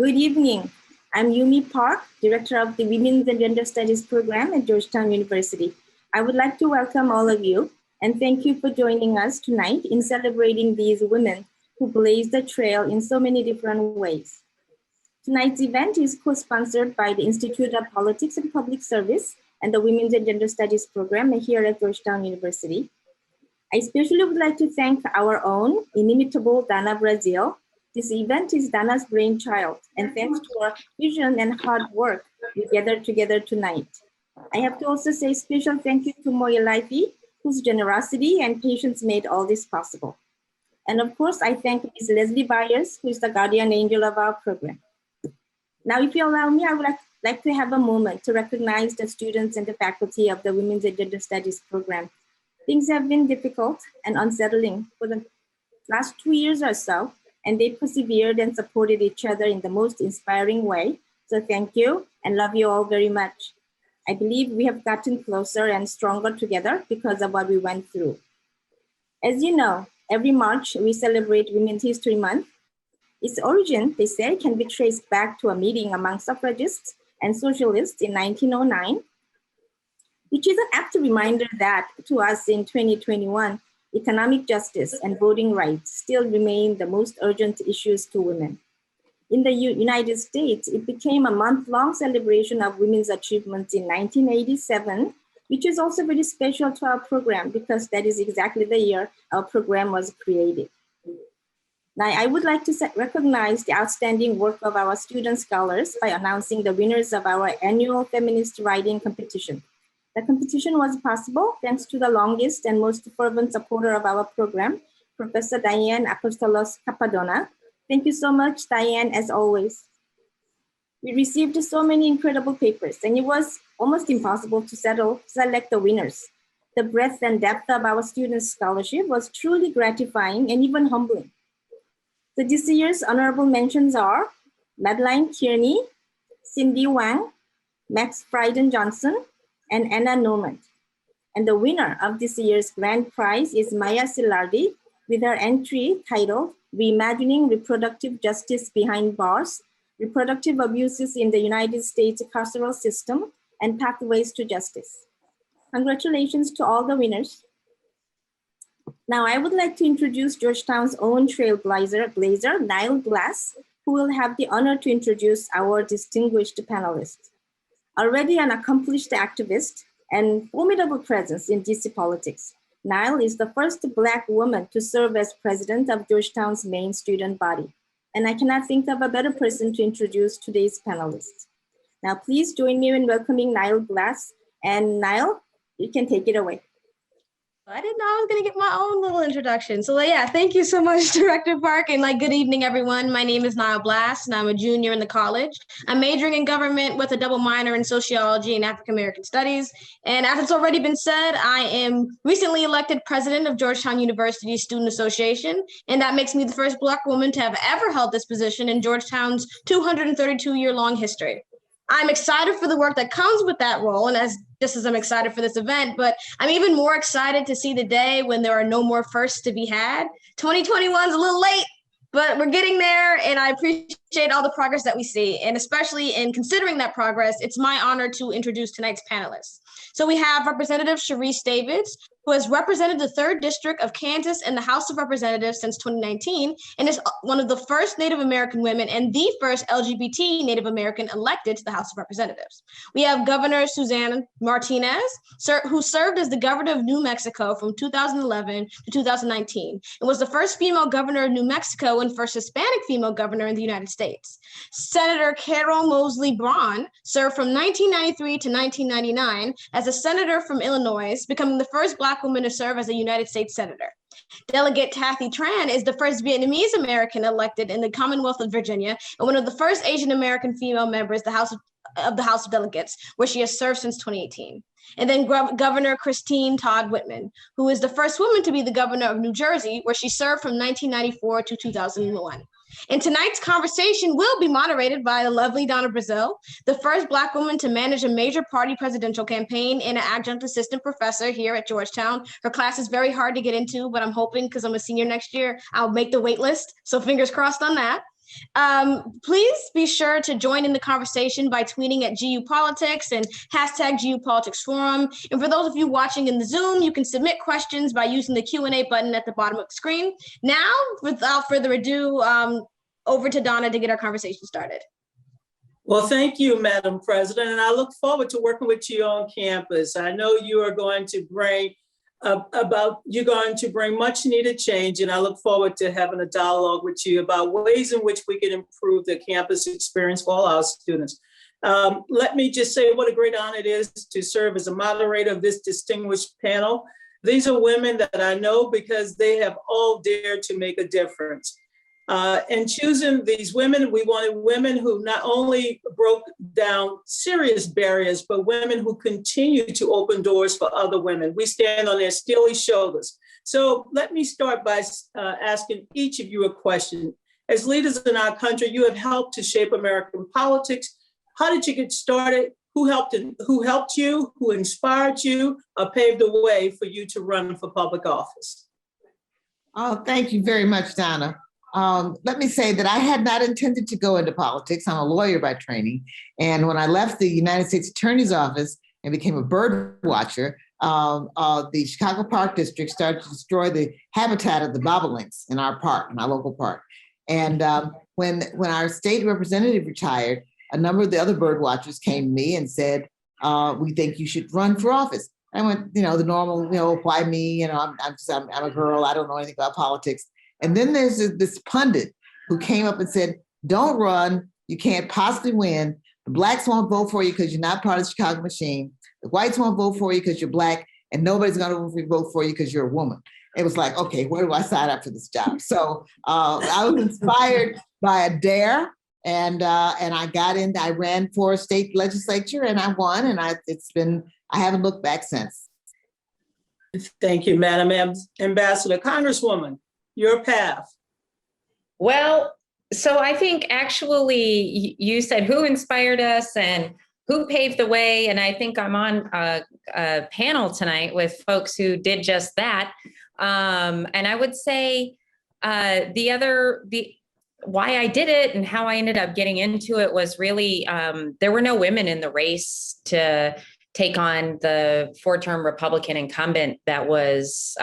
Good evening. I'm Yumi Park, Director of the Women's and Gender Studies program at Georgetown University. I would like to welcome all of you and thank you for joining us tonight in celebrating these women who blazed the trail in so many different ways. Tonight's event is co-sponsored by the Institute of Politics and Public Service and the Women's and Gender Studies program here at Georgetown University. I especially would like to thank our own inimitable Dana Brazil. This event is Dana's brainchild, and thanks to her vision and hard work, we gathered together tonight. I have to also say special thank you to Moya Laifi, whose generosity and patience made all this possible. And of course, I thank Ms. Leslie Byers, who is the guardian angel of our program. Now, if you allow me, I would like to have a moment to recognize the students and the faculty of the Women's and Gender Studies program. Things have been difficult and unsettling for the last 2 years or so, and they persevered and supported each other in the most inspiring way. So thank you and love you all very much. I believe we have gotten closer and stronger together because of what we went through. As you know, every March we celebrate Women's History Month. Its origin, they say, can be traced back to a meeting among suffragists and socialists in 1909, which is an apt reminder that to us in 2021, economic justice and voting rights still remain the most urgent issues to women. In the United States, it became a month-long celebration of women's achievements in 1987, which is also very special to our program because that is exactly the year our program was created. Now, I would like to recognize the outstanding work of our student scholars by announcing the winners of our annual feminist writing competition. The competition was possible thanks to the longest and most fervent supporter of our program, Professor Diane Apostolos Capadona. Thank you so much, Diane, as always. We received so many incredible papers, and it was almost impossible to select the winners. The breadth and depth of our students' scholarship was truly gratifying and even humbling. So this year's honorable mentions are Madeline Kearney, Cindy Wang, Max Frieden Johnson, and Anna Norman. And the winner of this year's grand prize is Maya Silardi with her entry titled Reimagining Reproductive Justice Behind Bars, Reproductive Abuses in the United States Carceral System and Pathways to Justice. Congratulations to all the winners. Now I would like to introduce Georgetown's own trailblazer, Niall Glass, who will have the honor to introduce our distinguished panelists. Already an accomplished activist and formidable presence in DC politics, Niall is the first Black woman to serve as president of Georgetown's main student body. And I cannot think of a better person to introduce today's panelists. Now, please join me in welcoming Niall Glass. And Niall, you can take it away. I didn't know I was going to get my own little introduction. So yeah, thank you so much, Director Park. And good evening, everyone. My name is Niall Blass, and I'm a junior in the college. I'm majoring in government with a double minor in sociology and African-American studies. And as it's already been said, I am recently elected president of Georgetown University Student Association. And that makes me the first Black woman to have ever held this position in Georgetown's 232-year-long history. I'm excited for the work that comes with that role, and just as I'm excited for this event, but I'm even more excited to see the day when there are no more firsts to be had. 2021 is a little late, but we're getting there, and I appreciate all the progress that we see. And especially in considering that progress, it's my honor to introduce tonight's panelists. So we have Representative Sharice Davids, who has represented the 3rd District of Kansas in the House of Representatives since 2019, and is one of the first Native American women and the first LGBT Native American elected to the House of Representatives. We have Governor Suzanne Martinez, who served as the governor of New Mexico from 2011 to 2019, and was the first female governor of New Mexico and first Hispanic female governor in the United States. Senator Carol Mosley Braun served from 1993 to 1999 as a senator from Illinois, becoming the first Black woman to serve as a United States Senator. Delegate Kathy Tran is the first Vietnamese American elected in the Commonwealth of Virginia and one of the first Asian American female members of the House of Delegates, where she has served since 2018. And then Governor Christine Todd Whitman, who is the first woman to be the governor of New Jersey, where she served from 1994 to 2001. And tonight's conversation will be moderated by the lovely Donna Brazil, the first Black woman to manage a major party presidential campaign and an adjunct assistant professor here at Georgetown. Her class is very hard to get into, but I'm hoping, because I'm a senior next year, I'll make the wait list. So fingers crossed on that. Please be sure to join in the conversation by tweeting at GU Politics and hashtag GU Politics Forum. And for those of you watching in the Zoom, you can submit questions by using the Q&A button at the bottom of the screen. Now, without further ado, over to Donna to get our conversation started. Well, thank you, Madam President, and I look forward to working with you on campus. I know you are going to bring much needed change, and I look forward to having a dialogue with you about ways in which we can improve the campus experience for all our students. Let me just say what a great honor it is to serve as a moderator of this distinguished panel. These are women that I know because they have all dared to make a difference. And choosing these women, we wanted women who not only broke down serious barriers, but women who continue to open doors for other women. We stand on their steely shoulders. So let me start by asking each of you a question. As leaders in our country, you have helped to shape American politics. How did you get started? Who helped you? Who inspired you? Or paved the way for you to run for public office? Oh, thank you very much, Donna. Let me say that I had not intended to go into politics. I'm a lawyer by training. And when I left the United States Attorney's Office and became a bird watcher, the Chicago Park District started to destroy the habitat of the bobolinks in our park, in our local park. And when our state representative retired, a number of the other bird watchers came to me and said, we think you should run for office. I went, the normal, why me? I'm a girl. I don't know anything about politics. And then there's this pundit who came up and said, don't run, you can't possibly win. The blacks won't vote for you because you're not part of the Chicago machine. The whites won't vote for you because you're black, and nobody's gonna vote for you because you're a woman. It was like, okay, where do I sign up for this job? So I was inspired by a dare, and I got in, I ran for a state legislature and I won, and I haven't looked back since. Thank you, Madam Ambassador. Congresswoman, your path. Well, so I think actually you said who inspired us and who paved the way. And I think I'm on a panel tonight with folks who did just that. And I would say why I did it and how I ended up getting into it was really, there were no women in the race to take on the 4-term Republican incumbent that was,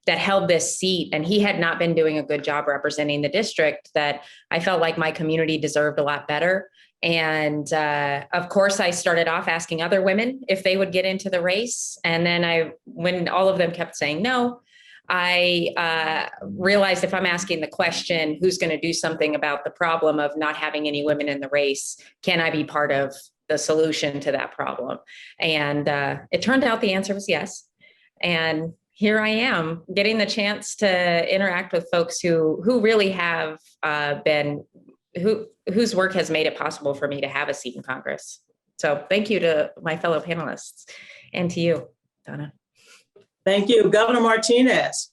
that held this seat, and he had not been doing a good job representing the district that I felt like my community deserved a lot better. And of course, I started off asking other women if they would get into the race. And then when all of them kept saying no, I realized if I'm asking the question, who's going to do something about the problem of not having any women in the race, can I be part of the solution to that problem? And it turned out the answer was yes. And here I am getting the chance to interact with folks who really have whose work has made it possible for me to have a seat in Congress. So thank you to my fellow panelists and to you, Donna. Thank you. Governor Martinez.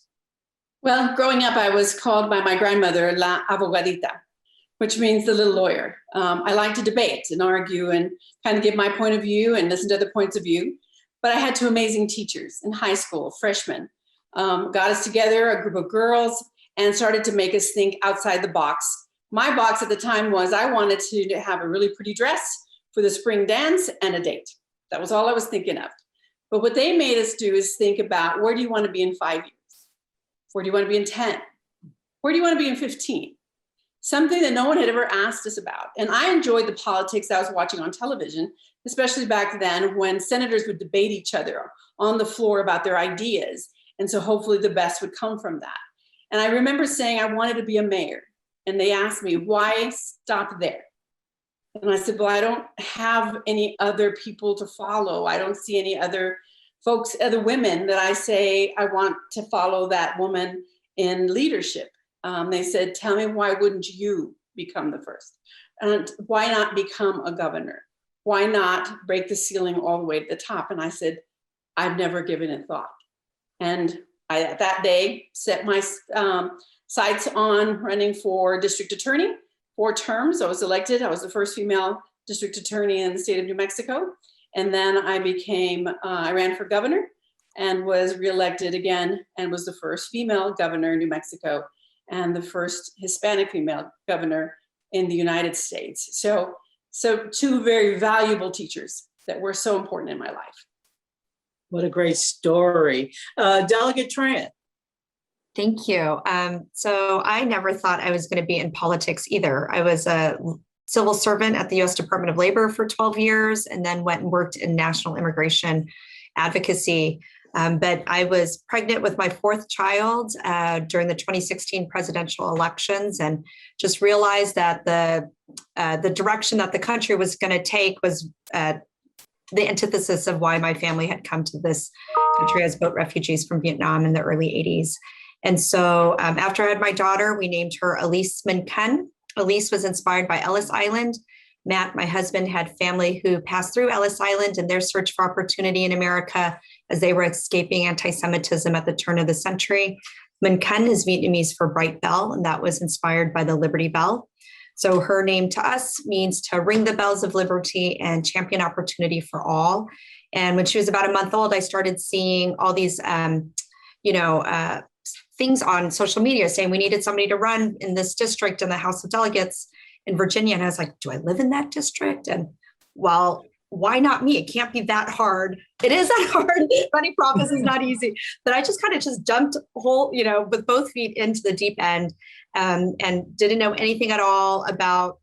Well, growing up, I was called by my grandmother La Abogadita, which means the little lawyer. I like to debate and argue and kind of give my point of view and listen to other points of view. But I had 2 amazing teachers in high school, freshmen, got us together, a group of girls, and started to make us think outside the box. My box at the time was I wanted to have a really pretty dress for the spring dance and a date. That was all I was thinking of. But what they made us do is think about, where do you want to be in 5 years? Where do you want to be in 10? Where do you want to be in 15? Something that no one had ever asked us about. And I enjoyed the politics I was watching on television, especially back then when senators would debate each other on the floor about their ideas. And so hopefully the best would come from that. And I remember saying I wanted to be a mayor. And they asked me, why stop there? And I said, well, I don't have any other people to follow. I don't see any other folks, other women that I say I want to follow that woman in leadership. They said, tell me, why wouldn't you become the first? And why not become a governor? Why not break the ceiling all the way to the top? And I said, I've never given it thought. And I, that day, set my sights on running for district attorney. 4 terms, I was elected. I was the first female district attorney in the state of New Mexico. And then I ran for governor and was reelected again and was the first female governor in New Mexico. and the first Hispanic female governor in the United States. So two very valuable teachers that were so important in my life. What a great story. Delegate Tran. Thank you. So I never thought I was going to be in politics either. I was a civil servant at the U.S. Department of Labor for 12 years and then went and worked in national immigration advocacy. But I was pregnant with my fourth child during the 2016 presidential elections and just realized that the direction that the country was going to take was the antithesis of why my family had come to this country as boat refugees from Vietnam in the early 80s. And so after I had my daughter, we named her Elise McCourt. Elise was inspired by Ellis Island. Matt, my husband, had family who passed through Ellis Island in their search for opportunity in America as they were escaping anti-Semitism at the turn of the century. McCourt is Vietnamese for bright bell, and that was inspired by the Liberty Bell. So her name to us means to ring the bells of liberty and champion opportunity for all. And when she was about a month old, I started seeing all these, things on social media saying we needed somebody to run in this district in the House of Delegates in Virginia. And I was like, do I live in that district? And well, why not me? It can't be that hard. It is that hard. Running for office is not easy. But I just kind of jumped with both feet into the deep end and didn't know anything at all about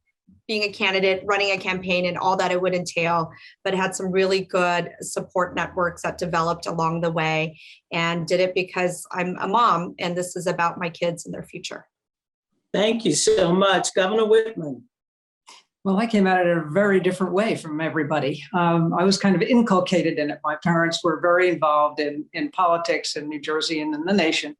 being a candidate, running a campaign, and all that it would entail, but had some really good support networks that developed along the way, and did it because I'm a mom and this is about my kids and their future. Thank you so much. Governor Whitman. Well, I came at it in a very different way from everybody. I was kind of inculcated in it. My parents were very involved in politics in New Jersey and in the nation.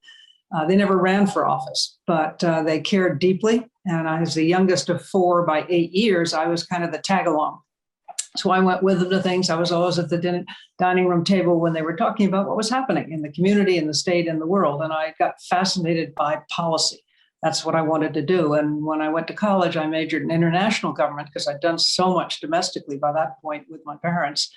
They never ran for office, but they cared deeply. And I was the youngest of four by 8 years. I was kind of the tag along. So I went with them to things. I was always at the dining room table when they were talking about what was happening in the community, in the state, in the world. And I got fascinated by policy. That's what I wanted to do. And when I went to college, I majored in international government because I'd done so much domestically by that point with my parents.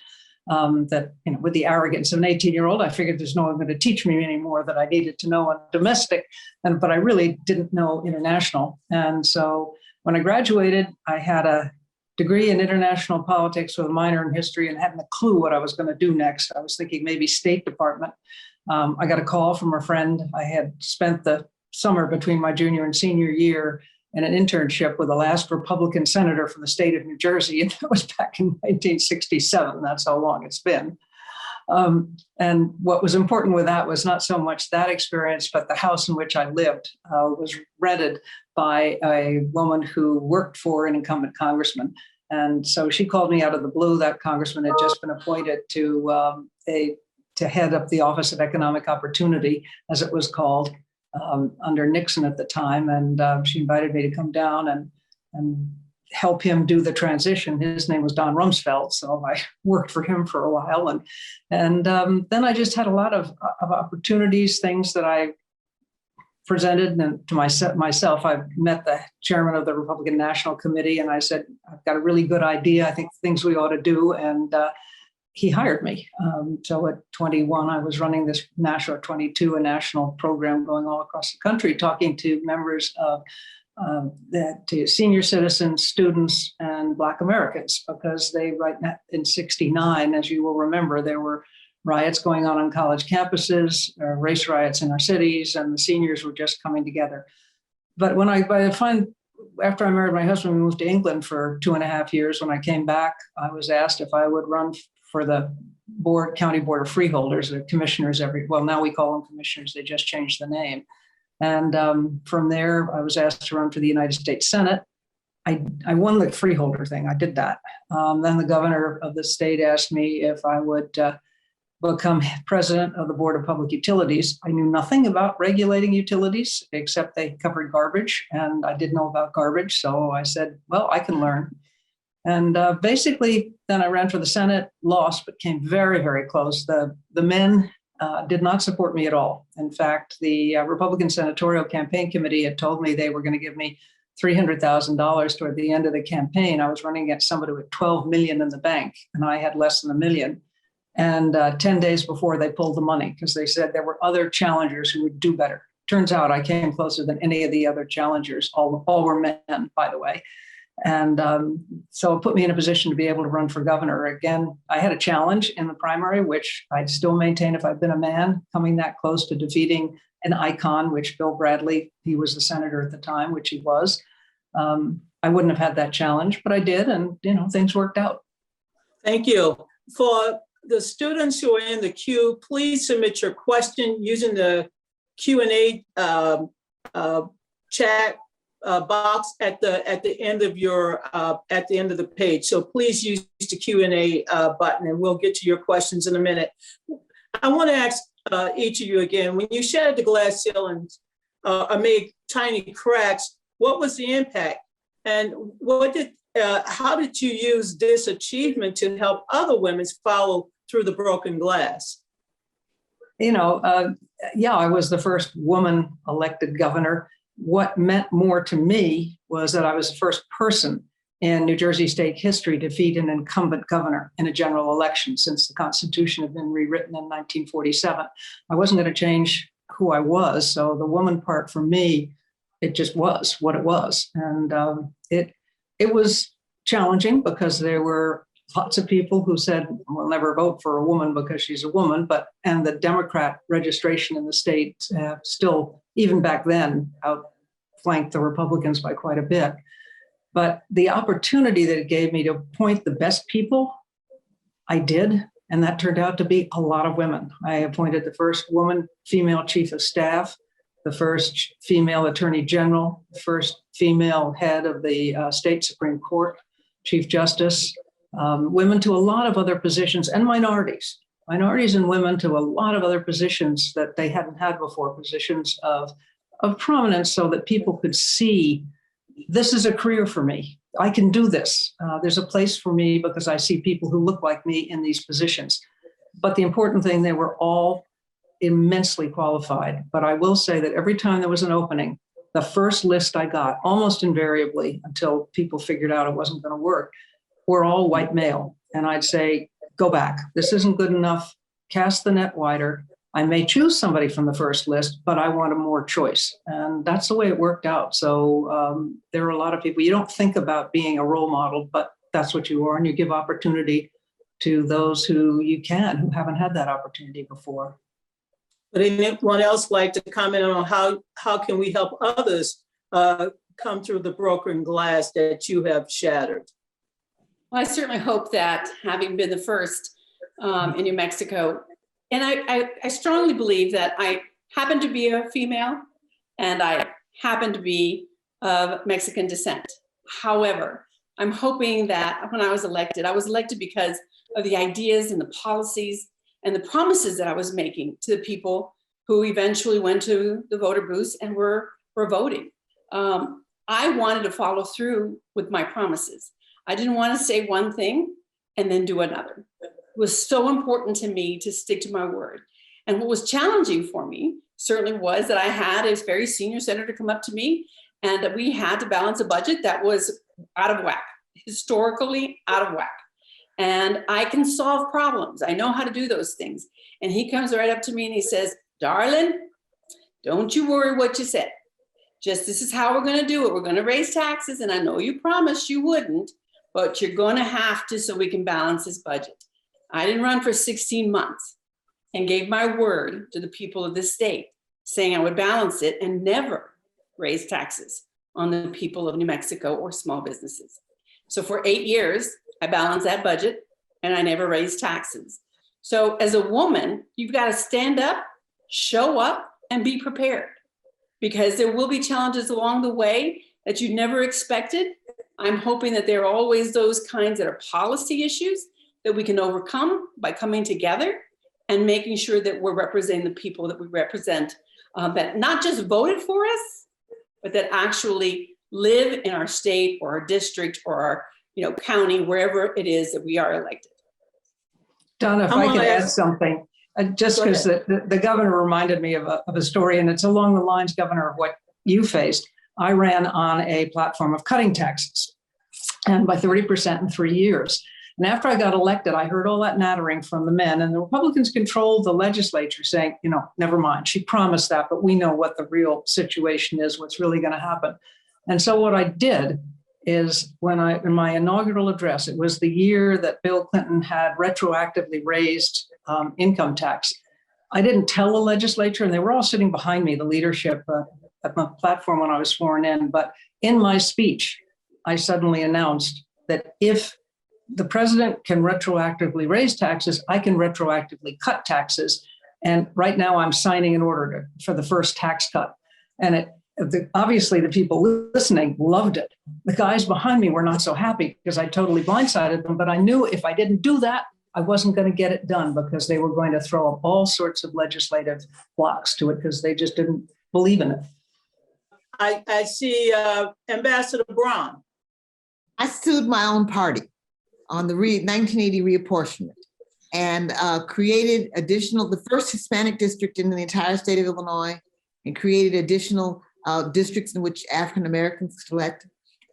That, with the arrogance of an 18-year-old, I figured there's no one going to teach me anymore that I needed to know on domestic, but I really didn't know international. And so when I graduated, I had a degree in international politics with a minor in history and hadn't a clue what I was going to do next. I was thinking maybe State Department. I got a call from a friend. I had spent the summer between my junior and senior year in an internship with the last Republican senator from the state of New Jersey. And that was back in 1967. That's how long it's been. And what was important with that was not so much that experience, but the house in which I lived was rented by a woman who worked for an incumbent congressman. And so she called me out of the blue. That congressman had just been appointed to head up the Office of Economic Opportunity, as it was called, under Nixon at the time. And she invited me to come down and help him do the transition. His name was Don Rumsfeld. So I worked for him for a while. And then I just had a lot of opportunities, things that I presented to myself. I met the chairman of the Republican National Committee and I said, I've got a really good idea. I think things we ought to do. And he hired me. So at 21, I was running this national, 22, a national program going all across the country, talking to members of to senior citizens, students, and Black Americans, because right now in 69, as you will remember, there were riots going on college campuses, race riots in our cities, and the seniors were just coming together. But after I married my husband, we moved to England for 2.5 years. When I came back, I was asked if I would run for the County Board of Freeholders, the commissioners now we call them commissioners, they just changed the name. And from there, I was asked to run for the United States Senate. I won the freeholder thing, I did that. Then the governor of the state asked me if I would become president of the Board of Public Utilities. I knew nothing about regulating utilities, except they covered garbage, and I did know about garbage. So I said, well, I can learn. And basically, then I ran for the Senate, lost, but came very, very close. The men did not support me at all. In fact, the Republican Senatorial Campaign Committee had told me they were going to give me $300,000 toward the end of the campaign. I was running against somebody with $12 million in the bank, and I had less than $1 million. And 10 days before, they pulled the money because they said there were other challengers who would do better. turns out I came closer than any of the other challengers. All were men, by the way. And so it put me in a position to be able to run for governor. Again, I had a challenge in the primary, which I'd still maintain if I'd been a man, coming that close to defeating an icon, which Bill Bradley, he was the senator at the time, which he was. I wouldn't have had that challenge, but I did, and things worked out. Thank you. For the students who are in the queue, please submit your question using the Q&A chat box at the end of the page. So please use the Q&A button, and we'll get to your questions in a minute. I want to ask each of you again, when you shattered the glass ceilings or made tiny cracks, what was the impact? And how did you use this achievement to help other women follow through the broken glass? I was the first woman elected governor. What meant more to me was that I was the first person in New Jersey state history to defeat an incumbent governor in a general election since the Constitution had been rewritten in 1947. I wasn't going to change who I was. So the woman part for me, it just was what it was. And it was challenging because there were lots of people who said, we'll never vote for a woman because she's a woman, and the Democrat registration in the state still, even back then, outflanked the Republicans by quite a bit. But the opportunity that it gave me to appoint the best people, I did, and that turned out to be a lot of women. I appointed the first woman female chief of staff, the first female attorney general, the first female head of the state Supreme Court, Chief Justice, women to a lot of other positions, and minorities and women to a lot of other positions that they hadn't had before, positions of prominence, so that people could see this is a career for me. I can do this. There's a place for me because I see people who look like me in these positions. But the important thing, they were all immensely qualified. But I will say that every time there was an opening, the first list I got, almost invariably, until people figured out it wasn't going to work, were all white male. And I'd say, go back. This isn't good enough. Cast the net wider. I may choose somebody from the first list, but I want a more choice. And that's the way it worked out. So there are a lot of people, you don't think about being a role model, but that's what you are. And you give opportunity to those who haven't had that opportunity before. Would anyone else like to comment on how can we help others come through the broken glass that you have shattered? Well, I certainly hope that, having been the first in New Mexico, and I strongly believe that I happen to be a female and I happen to be of Mexican descent. However, I'm hoping that when I was elected because of the ideas and the policies and the promises that I was making to the people who eventually went to the voter booths and were voting. I wanted to follow through with my promises. I didn't want to say one thing and then do another. It was so important to me to stick to my word. And what was challenging for me certainly was that I had a very senior senator come up to me and that we had to balance a budget that was out of whack, historically out of whack. And I can solve problems. I know how to do those things. And he comes right up to me and he says, darling, don't you worry what you said. Just this is how we're going to do it. We're going to raise taxes. And I know you promised you wouldn't, but you're going to have to so we can balance this budget. I didn't run for 16 months and gave my word to the people of this state saying I would balance it and never raise taxes on the people of New Mexico or small businesses. So for 8 years, I balanced that budget and I never raised taxes. So as a woman, you've got to stand up, show up, and be prepared because there will be challenges along the way that you never expected. I'm hoping that there are always those kinds that are policy issues that we can overcome by coming together and making sure that we're representing the people that we represent, that not just voted for us, but that actually live in our state or our district or our county, wherever it is that we are elected. Donna, if I could add something, just because the governor reminded me of a story, and it's along the lines, Governor, of what you faced. I ran on a platform of cutting taxes, and by 30% in 3 years. And after I got elected, I heard all that nattering from the men, and the Republicans controlled the legislature saying, never mind, she promised that, but we know what the real situation is, what's really going to happen. And so what I did is in my inaugural address, it was the year that Bill Clinton had retroactively raised income tax. I didn't tell the legislature, and they were all sitting behind me, the leadership at my platform when I was sworn in. But in my speech, I suddenly announced that if the president can retroactively raise taxes, I can retroactively cut taxes. And right now I'm signing an order for the first tax cut. And obviously the people listening loved it. The guys behind me were not so happy because I totally blindsided them, but I knew if I didn't do that, I wasn't going to get it done because they were going to throw up all sorts of legislative blocks to it because they just didn't believe in it. I see Ambassador Braun. I sued my own party on the 1980 reapportionment and created the first Hispanic district in the entire state of Illinois, and created additional districts in which African Americans select.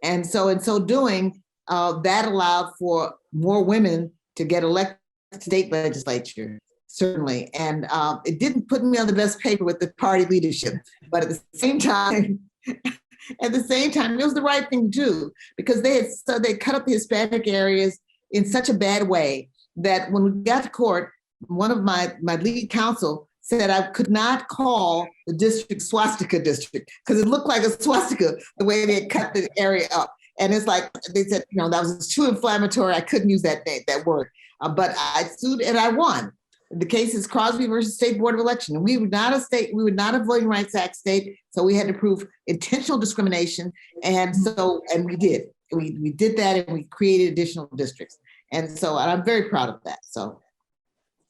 And so in so doing, that allowed for more women to get elected to state legislature, certainly. And it didn't put me on the best paper with the party leadership, but at the same time, it was the right thing to do, because they cut up the Hispanic areas in such a bad way that when we got to court, one of my lead counsel said I could not call the district swastika district because it looked like a swastika the way they had cut the area up. And it's like, they said, that was too inflammatory. I couldn't use that word. But I sued and I won. The case is Crosby versus State Board of Election. We were not a Voting Rights Act state, so we had to prove intentional discrimination. And we did. We did that, and we created additional districts. And I'm very proud of that. So.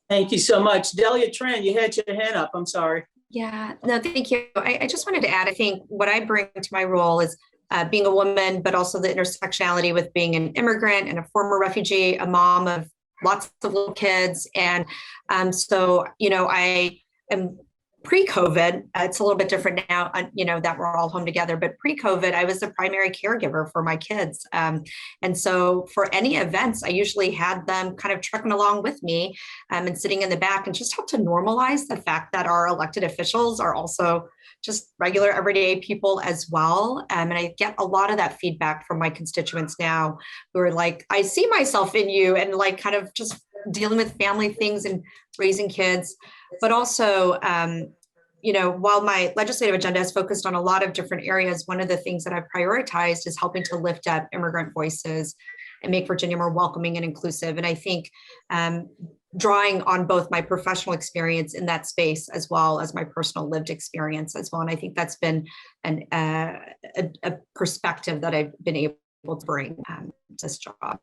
Thank you so much. Delia Tran, you had your hand up. I'm sorry. Yeah, no, thank you. I just wanted to add, I think what I bring to my role is being a woman, but also the intersectionality with being an immigrant and a former refugee, a mom of lots of little kids. And so, I am pre-COVID, it's a little bit different now, that we're all home together, but pre-COVID, I was the primary caregiver for my kids. And so for any events, I usually had them kind of trucking along with me and sitting in the back, and just help to normalize the fact that our elected officials are also just regular everyday people as well. And I get a lot of that feedback from my constituents now who are like, I see myself in you, and like kind of just dealing with family things and raising kids. But also, while my legislative agenda is focused on a lot of different areas, one of the things that I've prioritized is helping to lift up immigrant voices and make Virginia more welcoming and inclusive. And I think drawing on both my professional experience in that space as well as my personal lived experience as well. And I think that's been a perspective that I've been able to bring to this job.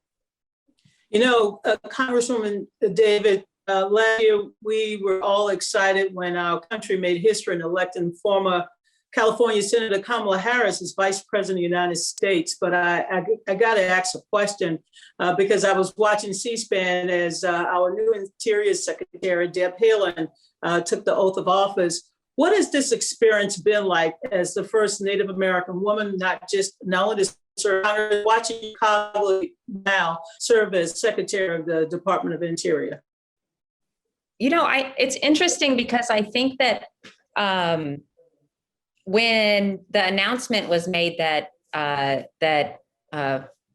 Congresswoman David, last year we were all excited when our country made history in electing former California Senator Kamala Harris as Vice President of the United States. But I got to ask a question because I was watching C-SPAN as our new Interior Secretary, Deb Haaland, took the oath of office. What has this experience been like as the first Native American woman, not only to serve Congress, watching your colleague now serve as Secretary of the Department of Interior? It's interesting because I think that when the announcement was made that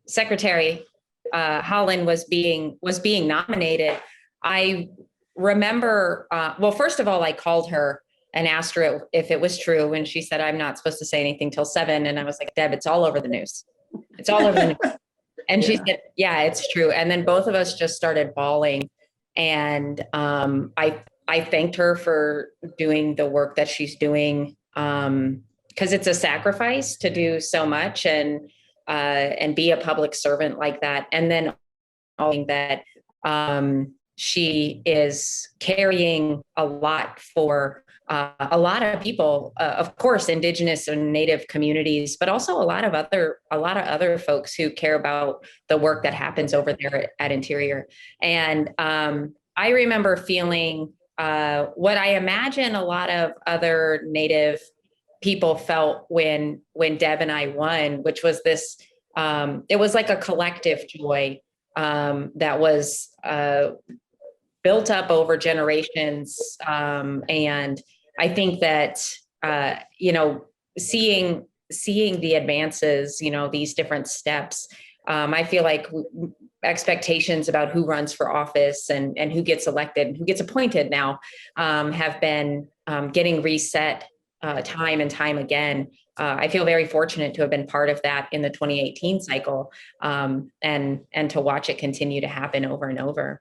Secretary Haaland was being nominated, I remember. Well, first of all, I called her and asked her if it was true, and she said, "I'm not supposed to say anything till 7." And I was like, "Deb, it's all over the news. It's all over the news." And she said, "Yeah, it's true." And then both of us just started bawling. And I thanked her for doing the work that she's doing, because it's a sacrifice to do so much and be a public servant like that. And then that she is carrying a lot for a lot of people, of course, Indigenous and Native communities, but also a lot of other folks who care about the work that happens over there at Interior. And I remember feeling what I imagine a lot of other Native people felt when Deb and I won, which was this. It was like a collective joy. that was built up over generations. And I think that, seeing the advances, these different steps, I feel like expectations about who runs for office and who gets elected and who gets appointed now have been getting reset time and time again. I feel very fortunate to have been part of that in the 2018 cycle, and to watch it continue to happen over and over.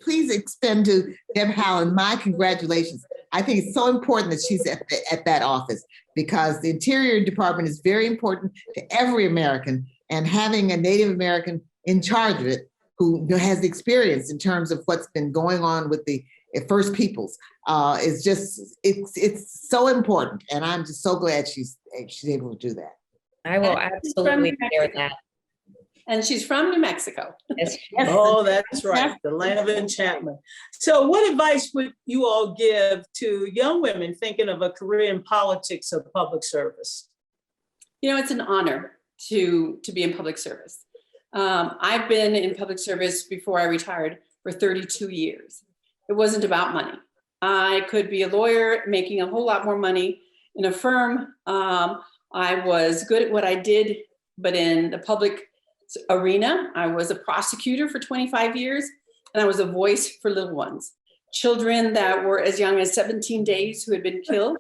Please extend to Deb Haaland my congratulations. I think it's so important that she's at that office, because the Interior Department is very important to every American, and having a Native American in charge of it who has experience in terms of what's been going on with the First Peoples is just, it's so important. And I'm just so glad she's able to do that. I will absolutely share that. And she's from New Mexico. Yes. Oh, that's right. The land of enchantment. So what advice would you all give to young women thinking of a career in politics or public service? It's an honor to be in public service. I've been in public service before I retired for 32 years. It wasn't about money. I could be a lawyer making a whole lot more money in a firm. I was good at what I did, but in the public arena, I was a prosecutor for 25 years, and I was a voice for little ones, children that were as young as 17 days who had been killed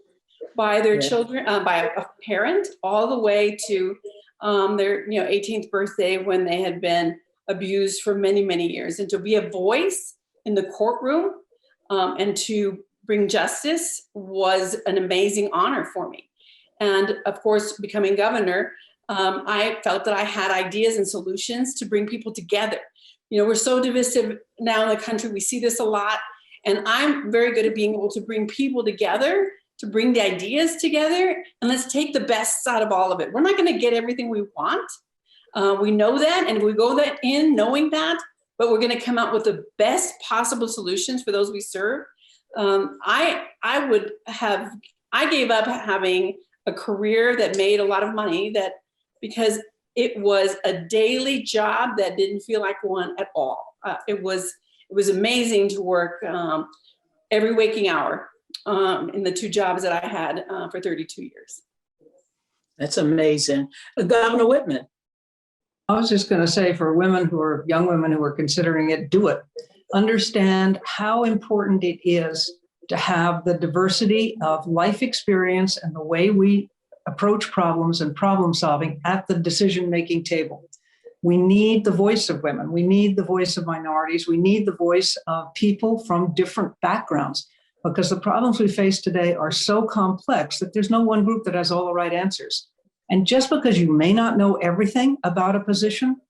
by their children, by a parent, all the way to their 18th birthday when they had been abused for many, many years. And to be a voice in the courtroom and to bring justice was an amazing honor for me. And of course, becoming governor, I felt that I had ideas and solutions to bring people together. We're so divisive now in the country. We see this a lot. And I'm very good at being able to bring people together, to bring the ideas together, and let's take the best out of all of it. We're not going to get everything we want. We know that, and we go that in knowing that, but we're going to come out with the best possible solutions for those we serve. I gave up having a career that made a lot of money because it was a daily job that didn't feel like one at all. It was amazing to work every waking hour in the two jobs that I had for 32 years. That's amazing. Governor Whitman. I was just going to say, for young women who are considering it, do it. Understand how important it is to have the diversity of life experience and the way we approach problems and problem solving at the decision-making table. We need the voice of women. We need the voice of minorities. We need the voice of people from different backgrounds, because the problems we face today are so complex that there's no one group that has all the right answers. And just because you may not know everything about a position,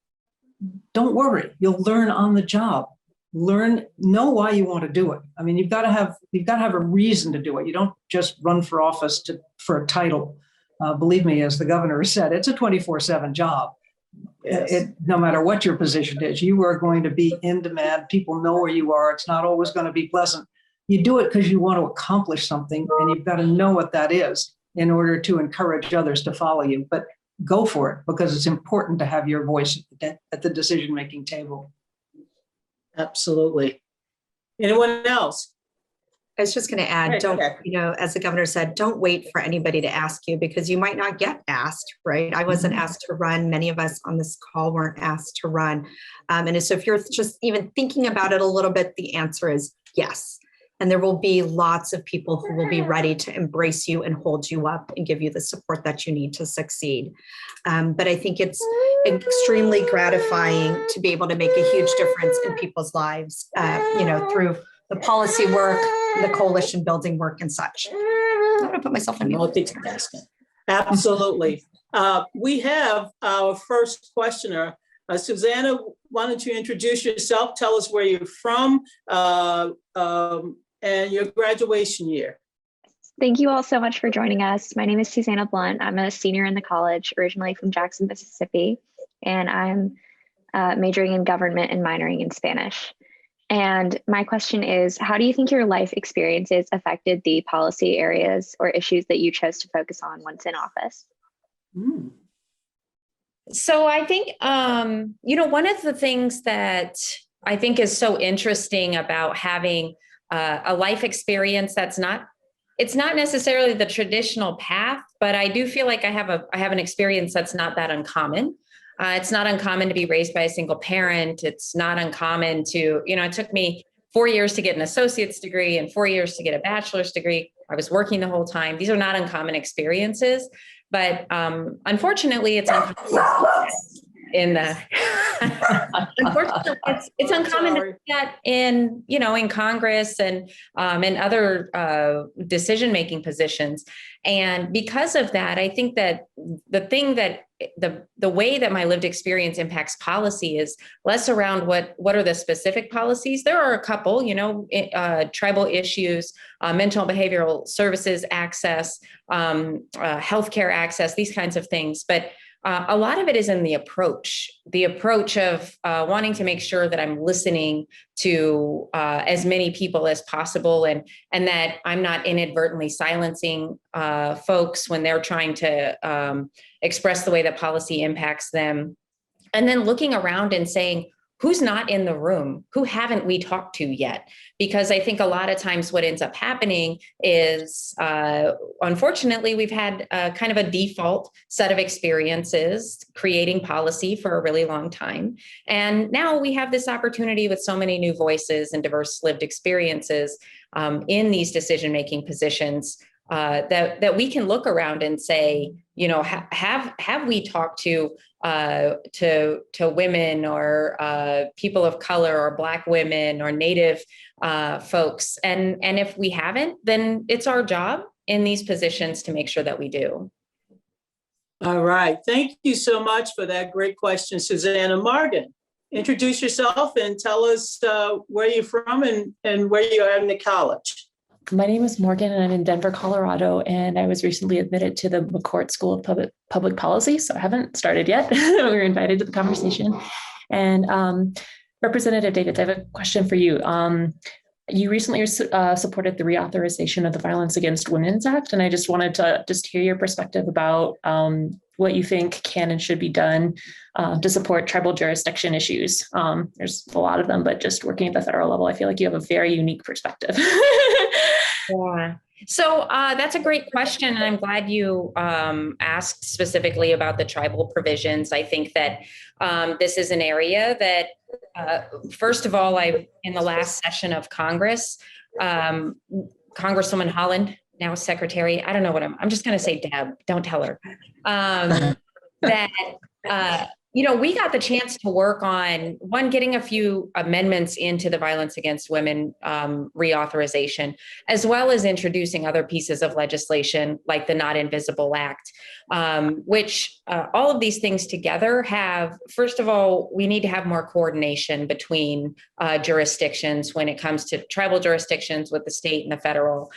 don't worry, you'll learn on the job. Know why you want to do it. I mean, you've got to have a reason to do it. You don't just run for office for a title. Believe me, as the governor said, it's a 24/7 job. Yes. No matter what your position is, you are going to be in demand. People know where you are. It's not always going to be pleasant. You do it because you want to accomplish something, and you've got to know what that is in order to encourage others to follow you. But go for it, because it's important to have your voice at the decision-making table. Absolutely. Anyone else? I was just going to add, as the governor said, don't wait for anybody to ask you, because you might not get asked, right? I wasn't asked to run. Many of us on this call weren't asked to run. And so if you're just even thinking about it a little bit, the answer is yes. And there will be lots of people who will be ready to embrace you and hold you up and give you the support that you need to succeed. But I think it's extremely gratifying to be able to make a huge difference in people's lives, through the policy work, the coalition building work, and such. I'm going to put myself on mute. Multitasking. Absolutely. We have our first questioner. Susanna, why don't you introduce yourself? Tell us where you're from and your graduation year. Thank you all so much for joining us. My name is Susanna Blunt. I'm a senior in the college, originally from Jackson, Mississippi, and I'm majoring in government and minoring in Spanish. And my question is, how do you think your life experiences affected the policy areas or issues that you chose to focus on once in office? So I think, one of the things that I think is so interesting about having a life experience it's not necessarily the traditional path, but I do feel like I have an experience that's not that uncommon. It's not uncommon to be raised by a single parent. It's not uncommon to, it took me 4 years to get an associate's degree and 4 years to get a bachelor's degree. I was working the whole time. These are not uncommon experiences, but unfortunately, it's uncommon in the unfortunately it's uncommon to see that in Congress and in other decision-making positions. And because of that, I think that the way that my lived experience impacts policy is less around what are the specific policies. There are a couple, tribal issues, mental and behavioral services access, healthcare access, these kinds of things. But a lot of it is in the approach of wanting to make sure that I'm listening to as many people as possible, and that I'm not inadvertently silencing folks when they're trying to express the way that policy impacts them. And then looking around and saying, who's not in the room? Who haven't we talked to yet? Because I think a lot of times what ends up happening is, unfortunately, we've had kind of a default set of experiences creating policy for a really long time. And now we have this opportunity with so many new voices and diverse lived experiences in these decision-making positions that we can look around and say, have we talked to women or people of color or Black women or Native folks? And if we haven't, then it's our job in these positions to make sure that we do. All right. Thank you so much for that great question, Susanna. Morgan, introduce yourself and tell us where you're from and where you are in the college. My name is Morgan, and I'm in Denver, Colorado, and I was recently admitted to the McCourt School of Public Policy, so I haven't started yet. We were invited to the conversation. And Representative Davids, I have a question for you. You recently supported the reauthorization of the Violence Against Women's Act, and I just wanted to hear your perspective about what you think can and should be done to support tribal jurisdiction issues. There's a lot of them, but just working at the federal level, I feel like you have a very unique perspective. Yeah. So that's a great question. And I'm glad you asked specifically about the tribal provisions. I think that this is an area that, first of all, in the last session of Congress, Congresswoman Holland, now secretary, I don't know what I'm just going to say Deb, don't tell her, that, we got the chance to work on getting a few amendments into the Violence Against Women reauthorization, as well as introducing other pieces of legislation like the Not Invisible Act, which all of these things together have, first of all, we need to have more coordination between jurisdictions when it comes to tribal jurisdictions with the state and the federal.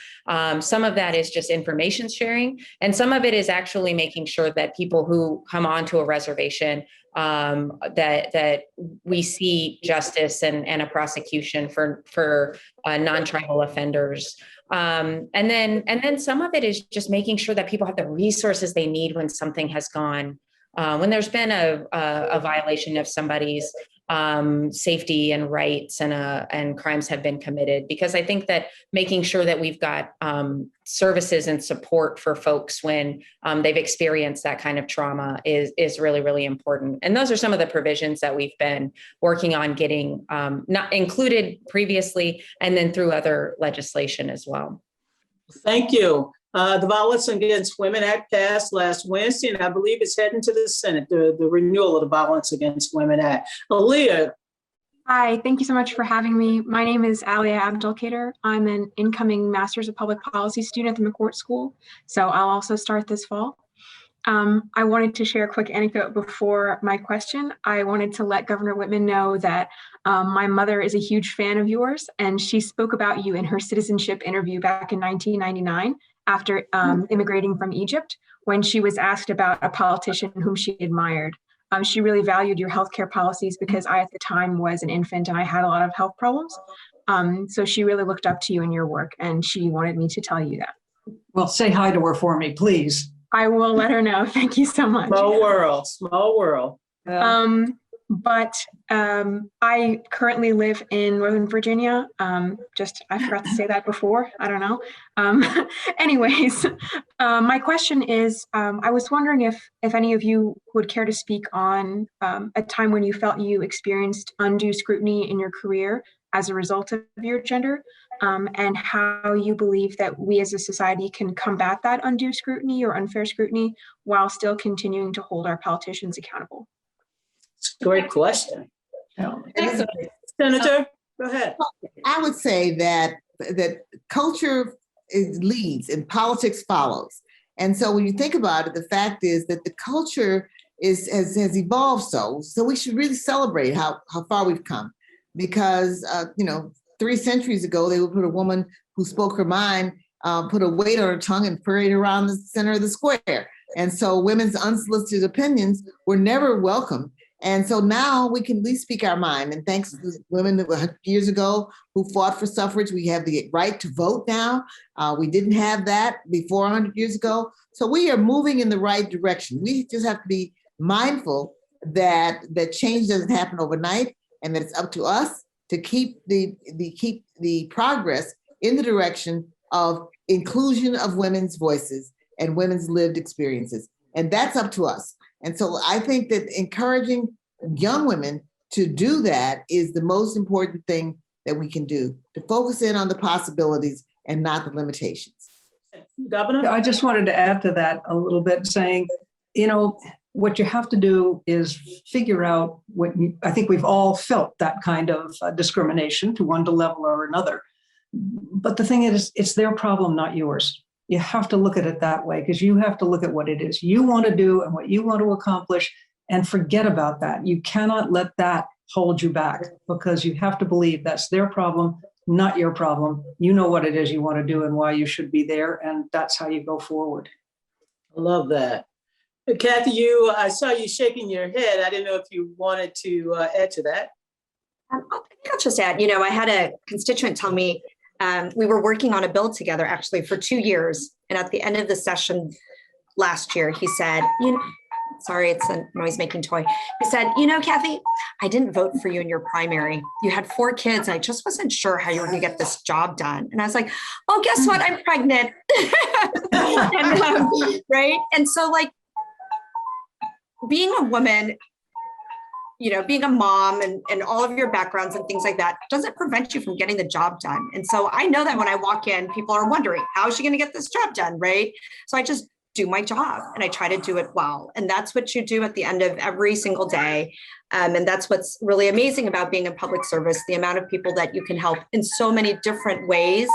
Some of that is just information sharing, and some of it is actually making sure that people who come onto a reservation that we see justice and a prosecution for non-tribal offenders. And then some of it is just making sure that people have the resources they need when something has gone, when there's been a violation of somebody's safety and rights and crimes have been committed. Because I think that making sure that we've got services and support for folks when they've experienced that kind of trauma is really, really important. And those are some of the provisions that we've been working on getting not included previously, and then through other legislation as well. Thank you. The Violence Against Women Act passed last Wednesday, and I believe it's heading to the Senate, the renewal of the Violence Against Women Act. Aaliyah. Hi, thank you so much for having me. My name is Alia Abdelkader. I'm an incoming Master's of Public Policy student at the McCourt School, so I'll also start this fall. I wanted to share a quick anecdote before my question. I wanted to let Governor Whitman know that my mother is a huge fan of yours, and she spoke about you in her citizenship interview back in 1999 after immigrating from Egypt, when she was asked about a politician whom she admired. She really valued your healthcare policies because I, at the time, was an infant and I had a lot of health problems. So she really looked up to you and your work, and she wanted me to tell you that. Well, say hi to her for me, please. I will let her know. Thank you so much. Small world, small world. But I currently live in Northern Virginia. I forgot to say that before. I don't know. Anyways, my question is, I was wondering if any of you would care to speak on a time when you felt you experienced undue scrutiny in your career as a result of your gender, and how you believe that we as a society can combat that undue scrutiny or unfair scrutiny while still continuing to hold our politicians accountable. It's a great question. Senator, go ahead. I would say that culture leads and politics follows. And so when you think about it, the fact is that the culture has evolved so we should really celebrate how far we've come. Because, 3 centuries ago, they would put a woman who spoke her mind, put a weight on her tongue and parade around the center of the square. And so women's unsolicited opinions were never welcome. And so now we can at least speak our mind. And thanks to the women that 100 years ago who fought for suffrage, we have the right to vote now. We didn't have that before 100 years ago. So we are moving in the right direction. We just have to be mindful that change doesn't happen overnight, and that it's up to us to keep the progress in the direction of inclusion of women's voices and women's lived experiences. And that's up to us. And so I think that encouraging young women to do that is the most important thing that we can do, to focus in on the possibilities and not the limitations. Governor? I just wanted to add to that a little bit, saying, what you have to do is figure out I think we've all felt that kind of discrimination to one level or another. But the thing is, it's their problem, not yours. You have to look at it that way, because you have to look at what it is you want to do and what you want to accomplish, and forget about that. You cannot let that hold you back, because you have to believe that's their problem, not your problem. You know what it is you want to do and why you should be there, and that's how you go forward. I love that. Kathy, I saw you shaking your head. I didn't know if you wanted to add to that. I'll just add, I had a constituent tell me, we were working on a bill together actually for 2 years. And at the end of the session last year, he said, sorry, it's a noise-making toy. He said, Kathy, I didn't vote for you in your primary. You had 4 kids. I just wasn't sure how you were going to get this job done. And I was like, oh, guess what? I'm pregnant. And, right. And so being a woman, being a mom and all of your backgrounds and things like that doesn't prevent you from getting the job done. And so I know that when I walk in, people are wondering, how is she going to get this job done, right? So I just do my job and I try to do it well. And that's what you do at the end of every single day. And that's what's really amazing about being in public service, the amount of people that you can help in so many different ways,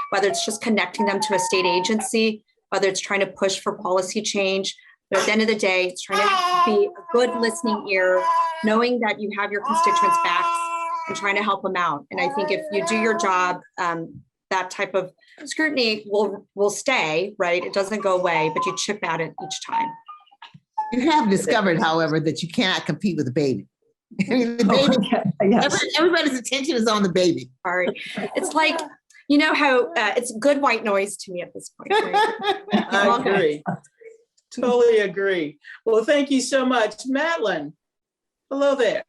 whether it's just connecting them to a state agency, whether it's trying to push for policy change. But at the end of the day, it's trying to be a good listening ear, knowing that you have your constituents' backs and trying to help them out. And I think if you do your job, that type of scrutiny will stay, right? It doesn't go away, but you chip at it each time. You have discovered, however, that you cannot compete with a baby. I mean, the baby, Yes. everybody's attention is on the baby. Sorry. It's like, how it's good white noise to me at this point. Right? I agree. Totally agree. Well, thank you so much. Madeline, hello there.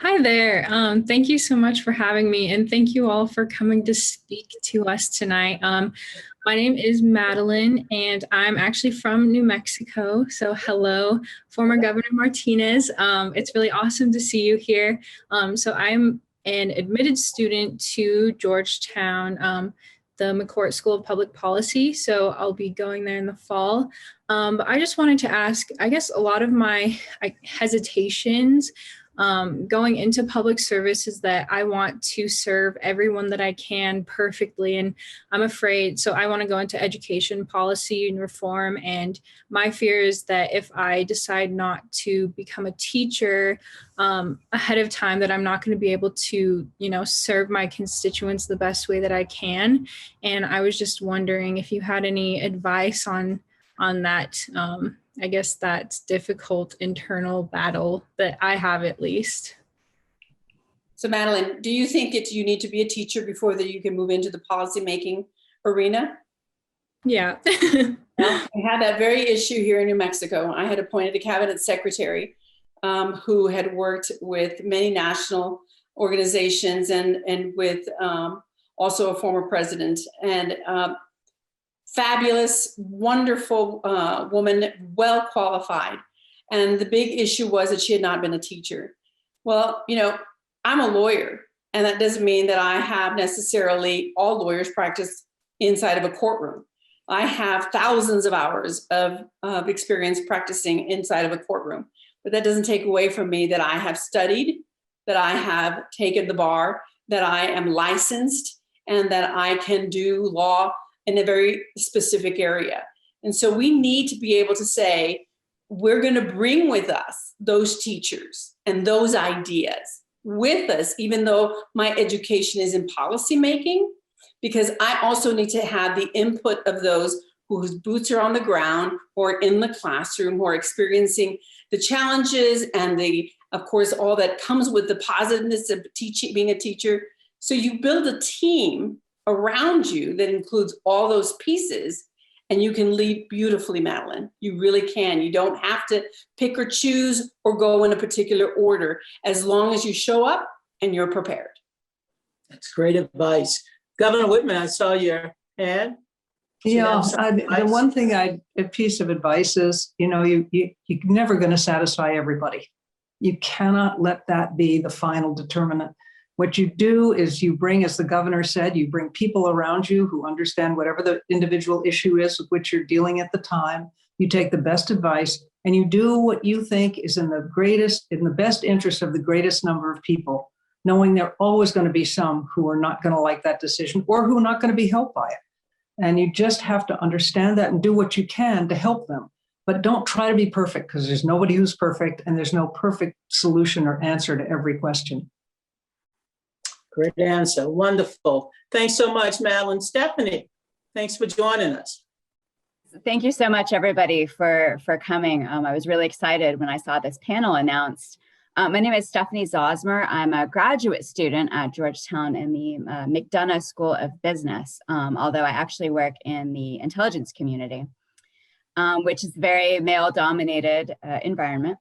Hi there. Thank you so much for having me, and thank you all for coming to speak to us tonight. My name is Madeline, and I'm actually from New Mexico. So hello, former Governor Martinez. It's really awesome to see you here. So I'm an admitted student to Georgetown, the McCourt School of Public Policy. So I'll be going there in the fall. But I just wanted to ask, I guess a lot of my hesitations going into public service is that I want to serve everyone that I can perfectly. And I'm afraid, so I want to go into education policy and reform. And my fear is that if I decide not to become a teacher ahead of time, that I'm not going to be able to, serve my constituents the best way that I can. And I was just wondering if you had any advice on that, I guess that difficult internal battle that I have, at least. So Madeline, do you think you need to be a teacher before that you can move into the policymaking arena? Yeah. Well, I had that very issue here in New Mexico. I had appointed a cabinet secretary who had worked with many national organizations and with also a former president, and fabulous, wonderful woman, well qualified. And the big issue was that she had not been a teacher. Well, you know, I'm a lawyer, and that doesn't mean that I have necessarily all lawyers practice inside of a courtroom. I have thousands of hours of experience practicing inside of a courtroom, but that doesn't take away from me that I have studied, that I have taken the bar, that I am licensed, and that I can do law in a very specific area. And so we need to be able to say, we're going to bring with us those teachers and those ideas with us, even though my education is in policymaking, because I also need to have the input of those whose boots are on the ground or in the classroom, who are experiencing the challenges and of course, all that comes with the positiveness of teaching, being a teacher. So you build a team around you that includes all those pieces, and you can lead beautifully, Madeline. You really can. You don't have to pick or choose or go in a particular order, as long as you show up and you're prepared. That's great advice. Governor Whitman, I saw your hand. Yeah, the one thing a piece of advice is, you know, you're never going to satisfy everybody. You cannot let that be the final determinant. What you do is you bring, as the governor said, you bring people around you who understand whatever the individual issue is with which you're dealing at the time. You take the best advice and you do what you think is in the best interest of the greatest number of people, knowing there are always going to be some who are not going to like that decision or who are not going to be helped by it. And you just have to understand that and do what you can to help them. But don't try to be perfect, because there's nobody who's perfect and there's no perfect solution or answer to every question. Great answer. Wonderful. Thanks so much, Madeline. Stephanie, thanks for joining us. Thank you so much, everybody, for coming. I was really excited when I saw this panel announced. My name is Stephanie Zosmer. I'm a graduate student at Georgetown in the McDonough School of Business, although I actually work in the intelligence community, which is a very male-dominated environment.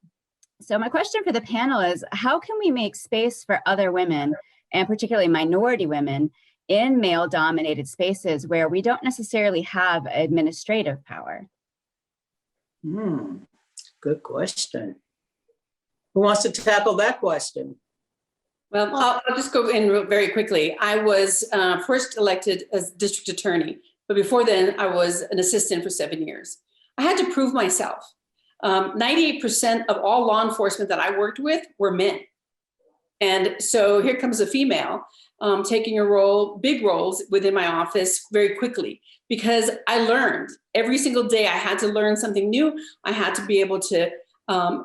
So my question for the panel is, how can we make space for other women, and particularly minority women, in male-dominated spaces where we don't necessarily have administrative power? Good question. Who wants to tackle that question? Well, I'll just go in very quickly. I was first elected as district attorney, but before then I was an assistant for 7 years. I had to prove myself. 98% of all law enforcement that I worked with were men. And so here comes a female taking a role, big roles within my office very quickly, because I learned every single day. I had to learn something new. I had to be able to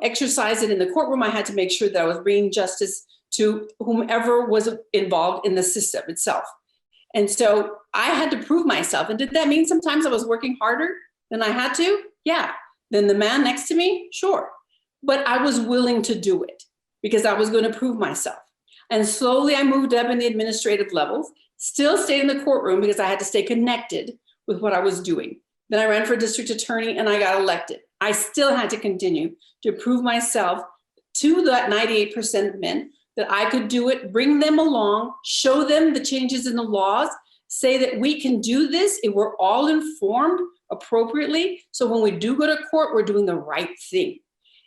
exercise it in the courtroom. I had to make sure that I was bringing justice to whomever was involved in the system itself. And so I had to prove myself. And did that mean sometimes I was working harder than I had to? Yeah. Then the man next to me? Sure. But I was willing to do it because I was going to prove myself. And slowly I moved up in the administrative levels, still stayed in the courtroom because I had to stay connected with what I was doing. Then I ran for district attorney and I got elected. I still had to continue to prove myself to that 98% of men that I could do it, bring them along, show them the changes in the laws, say that we can do this if we're all informed appropriately. So when we do go to court, we're doing the right thing.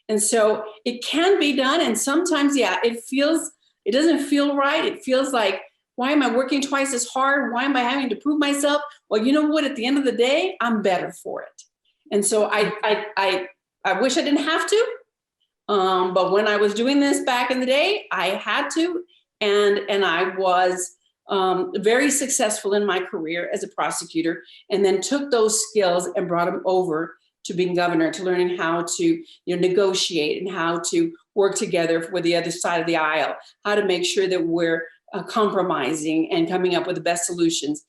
And so it can be done. And sometimes, yeah, it doesn't feel right. It feels like, why am I working twice as hard? Why am I having to prove myself? Well, you know what? At the end of the day, I'm better for it. And so I wish I didn't have to. But when I was doing this back in the day, I had to. And I was very successful in my career as a prosecutor, and then took those skills and brought them over to being governor, to learning how to negotiate and how to work together with the other side of the aisle, how to make sure that we're compromising and coming up with the best solutions.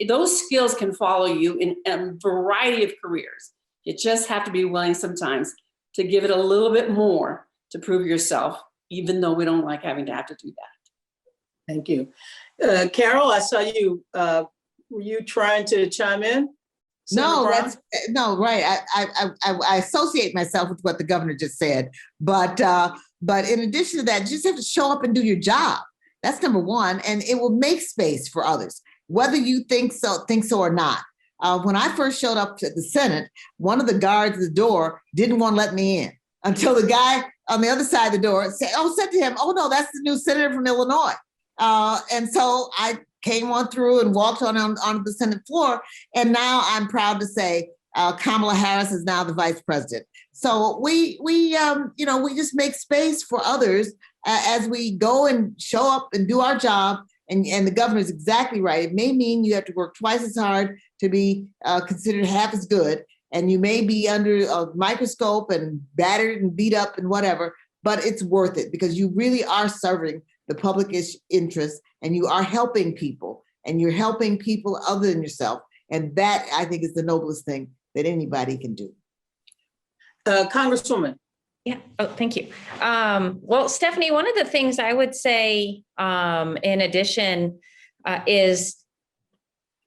Those skills can follow you in a variety of careers. You just have to be willing sometimes to give it a little bit more to prove yourself, even though we don't like having to have to do that. Thank you. Carol, I saw you. Were you trying to chime in? No, that's no, right. I associate myself with what the governor just said, but in addition to that, you just have to show up and do your job. That's number one, and it will make space for others, whether you think so or not. When I first showed up to the Senate, one of the guards at the door didn't want to let me in until the guy on the other side of the door said to him, "Oh no, that's the new senator from Illinois." And so I came on through and walked onto the Senate floor. And now I'm proud to say Kamala Harris is now the vice president. So we just make space for others as we go and show up and do our job. And the governor's exactly right. It may mean you have to work twice as hard to be considered half as good. And you may be under a microscope and battered and beat up and whatever, but it's worth it because you really are serving the public interest, and you are helping people, and you're helping people other than yourself. And that, I think, is the noblest thing that anybody can do. Congresswoman. Yeah. Oh, thank you. Well, Stephanie, one of the things I would say in addition is